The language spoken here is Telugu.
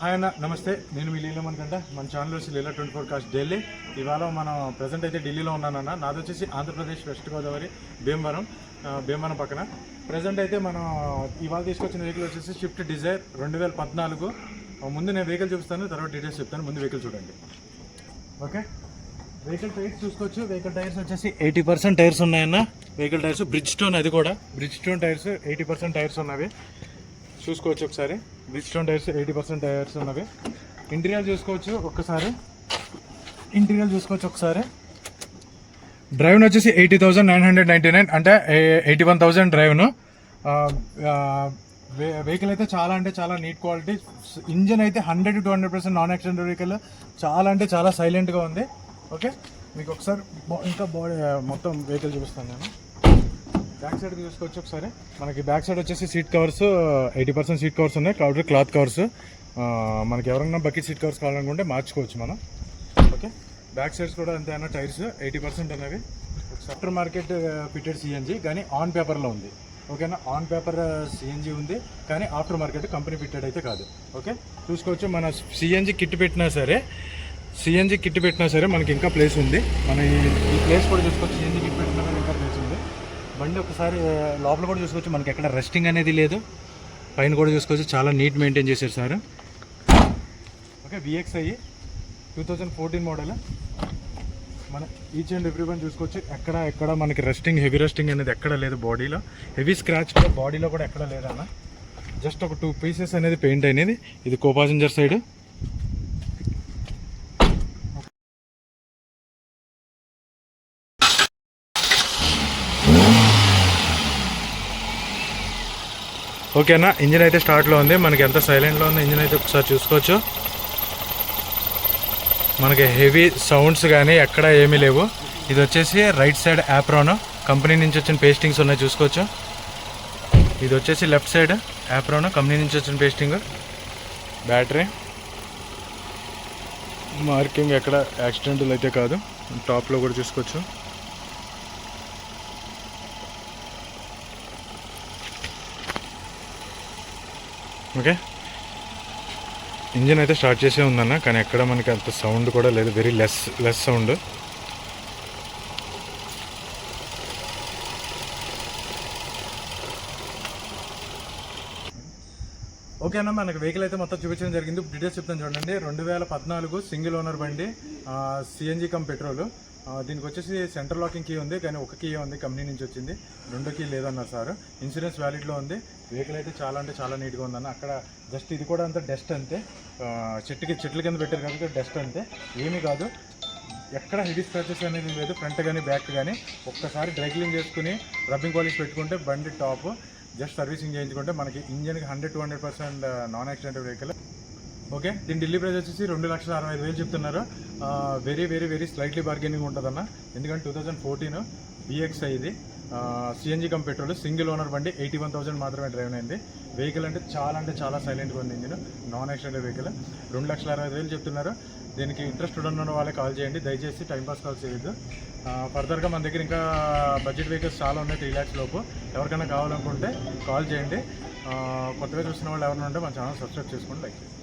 హాయ్ అన్న, నమస్తే. నేను మీ లీలం అనుకుంటా. మన ఛానల్ వచ్చి లీలా 24 కాస్ట్ ఢిల్లీ. ఇవాళ మనం ప్రజెంట్ అయితే ఢిల్లీలో ఉన్నానన్న. నాది వచ్చేసి ఆంధ్రప్రదేశ్ వెస్ట్ గోదావరి భీమవరం పక్కన. ప్రజెంట్ అయితే మనం ఇవాళ తీసుకొచ్చిన వెహికల్ వచ్చేసి స్విఫ్ట్ డిజైర్ 2014. ముందు నేను వెహికల్ చూపిస్తాను, తర్వాత డీటెయిల్స్ చెప్తాను. ముందు వెహికల్ చూడండి. ఓకే, వెహికల్ టైర్స్ చూసుకోవచ్చు. వెహికల్ టైర్స్ వచ్చేసి 80% టైర్స్ ఉన్నాయన్న. వెహికల్ టైర్స్ బ్రిడ్జ్ స్టోన్, అది కూడా బ్రిడ్జ్ స్టోన్ టైర్స్ 80% టైర్స్ ఉన్నవి చూసుకోవచ్చు. ఒకసారి బ్రిడ్జ్ స్టోన్ టైర్స్ 80% టైర్స్ ఉన్నవి. ఇంటీరియర్ చూసుకోవచ్చు ఒకసారి. డ్రైవ్ను వచ్చేసి 80,999, అంటే 81,000 డ్రైవ్ను. వెహికల్ అయితే చాలా అంటే చాలా నీట్ క్వాలిటీ. ఇంజన్ అయితే 100 to 200% నాన్ యాక్సిడెంట్ వెహికల్. చాలా అంటే చాలా సైలెంట్గా ఉంది. ఓకే, మీకు ఒకసారి ఇంకా బాడీ మొత్తం వెహికల్ చూపిస్తాను నేను. బ్యాక్ సైడ్ చూసుకోవచ్చు ఒకసారి. మనకి బ్యాక్ సైడ్ వచ్చేసి సీట్ కవర్స్ 80% సీట్ కవర్స్ ఉన్నాయి, కాబట్టి క్లాత్ కవర్స్. మనకి ఎవరైనా బకెట్ సీట్ కవర్స్ కావాలనుకుంటే మార్చుకోవచ్చు మనం. ఓకే, బ్యాక్ సైడ్స్ కూడా అంతే అన్న. టైర్స్ 80% అనేవి. ఆఫ్టర్ మార్కెట్ ఫిటెడ్ సిఎన్జీ, కానీ ఆన్ పేపర్లో ఉంది. ఓకేనా, ఆన్ పేపర్ సిఎన్జీ ఉంది, కానీ ఆఫ్టర్ మార్కెట్ కంపెనీ ఫిటెడ్ అయితే కాదు. ఓకే, చూసుకోవచ్చు. మన సిఎన్జీ కిట్ పెట్టినా సరే మనకి ఇంకా ప్లేస్ ఉంది. మన ఈ ప్లేస్ కూడా చూసుకోవచ్చు. సిఎన్జీ కిట్ పెట్టినా ఇంకా ప్లేస్ ఉంది. బండి ఒకసారి లోపల కూడా చూసుకోవచ్చు. మనకి ఎక్కడ రెస్టింగ్ అనేది లేదు. పైన కూడా చూసుకోవచ్చు, చాలా నీట్ మెయింటైన్ చేశారు సార్. Okay, VXi 2014 model. మన ఈచ్ అండ్ ఎవ్రీ వన్ చూసుకోవచ్చు. ఎక్కడ మనకి హెవీ రెస్టింగ్ అనేది ఎక్కడ లేదు. బాడీలో హెవీ స్క్రాచ్ కూడా బాడీలో కూడా ఎక్కడ లేదన్న. జస్ట్ ఒక 2 పీసెస్ అనేది పెయింట్ అనేది. ఇది కో పాసెంజర్ సైడ్. ఓకేనా, ఇంజిన్ అయితే స్టార్ట్లో ఉంది. మనకి ఎంత సైలెంట్లో ఉంది ఇంజిన్ అయితే ఒకసారి చూసుకోవచ్చు. మనకి హెవీ సౌండ్స్ కానీ ఎక్కడ ఏమీ లేవు. ఇది వచ్చేసి రైట్ సైడ్ యాప్రాన్ కంపెనీ నుంచి వచ్చిన పేస్టింగ్స్ ఉన్నాయి చూసుకోవచ్చు. ఇది వచ్చేసి లెఫ్ట్ సైడ్ యాప్రాన్ కంపెనీ నుంచి వచ్చిన పేస్టింగ్. బ్యాటరీ మార్కింగ్ ఎక్కడ యాక్సిడెంటల్ అయితే కాదు. టాప్లో కూడా చూసుకోవచ్చు. ఓకే, ఇంజిన్ అయితే స్టార్ట్ చేసే ఉందన్న, కానీ ఎక్కడ మనకి అంత సౌండ్ కూడా లేదు. Very less sound. ఓకే అన్న, మనకి వెహికల్ అయితే మొత్తం చూపించడం జరిగింది. డీటెయిల్స్ చెప్తాను చూడండి. 2014 సింగిల్ ఓనర్ బండి, సిఎన్జీ కమ్ పెట్రోల్. దీనికి వచ్చేసి సెంట్రల్ లాకింగ్ కీ ఉంది, కానీ ఒక కీ ఉంది కంపెనీ నుంచి వచ్చింది. 2 కీ లేదన్నారు సార్. ఇన్సూరెన్స్ వ్యాలిడ్లో ఉంది. వెహికల్ అయితే చాలా అంటే చాలా నీట్గా ఉందన్న. అక్కడ జస్ట్ ఇది కూడా అంతా డస్ట్ అంతే. చెట్ల కింద పెట్టారు కాబట్టి డస్ట్ అంతే, ఏమీ కాదు. ఎక్కడ హెవీ స్క్రాచెస్ అనేది లేదు, ఫ్రంట్ కానీ బ్యాక్ కానీ. ఒక్కసారి డ్రై క్లీన్ చేసుకుని రబ్బింగ్ పాలిష్ పెట్టుకుంటే బండి టాప్. జస్ట్ సర్వీసింగ్ చేయించుకుంటే మనకి ఇంజన్కి 100 to 100% non accident vehicle. Okay, దీని ఢిల్లీ ప్రైస్ వచ్చేసి 2,65,000 చెప్తున్నారు. వెరీ స్లైట్లీ బార్గెనింగ్ ఉంటుందన్న. ఎందుకంటే 2014 VXi ఇది CNG come petrol single owner బండి. 81,000 మాత్రమే డ్రైవ్ అయింది. వెహికల్ అంటే చాలా సైలెంట్గా ఉంది. Engine non accident vehicle. 2,65,000 చెప్తున్నారు. దీనికి ఇంట్రెస్ట్ ఉన్న వాళ్ళే కాల్ చేయండి, దయచేసి టైంపాస్ కాల్ చేయొద్దు. ఫర్దర్గా మన దగ్గర ఇంకా బడ్జెట్ వెహికల్స్ చాలా ఉన్నాయి 3 lakhs లోపు. ఎవరికైనా కావాలనుకుంటే కాల్ చేయండి. కొత్తగా చూసిన వాళ్ళు ఎవరైనా ఉంటే మన ఛానల్ సబ్స్క్రైబ్ చేసుకోండి, లైక్ చేయండి.